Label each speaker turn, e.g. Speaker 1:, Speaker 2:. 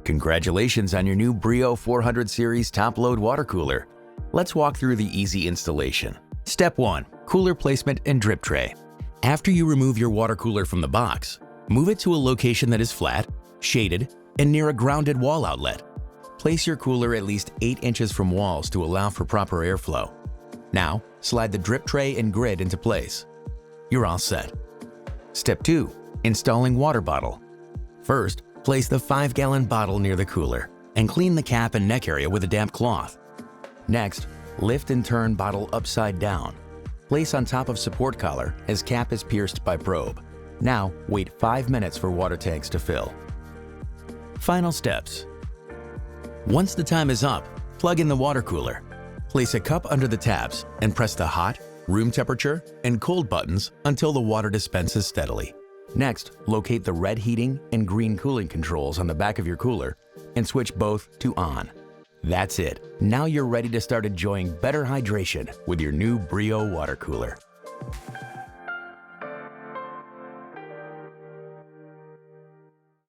Speaker 1: Congratulations on your new Brio 400 series top-load water cooler. Let's walk through the easy installation. Step 1. Cooler placement and drip tray. After you remove your water cooler from the box, move it to a location that is flat, shaded, and near a grounded wall outlet. Place your cooler at least 8 inches from walls to allow for proper airflow. Now, slide the drip tray and grid into place. You're all set. Step 2. Installing water bottle. First, place the 5-gallon bottle near the cooler and clean the cap and neck area with a damp cloth. Next, lift and turn bottle upside down. Place on top of support collar as cap is pierced by probe. Now, wait 5 minutes for water tanks to fill. Final steps. Once the time is up, plug in the water cooler. Place a cup under the tabs and press the hot, room temperature, and cold buttons until the water dispenses steadily. Next, locate the red heating and green cooling controls on the back of your cooler and switch both to on. That's it. Now you're ready to start enjoying better hydration with your new Brio water cooler.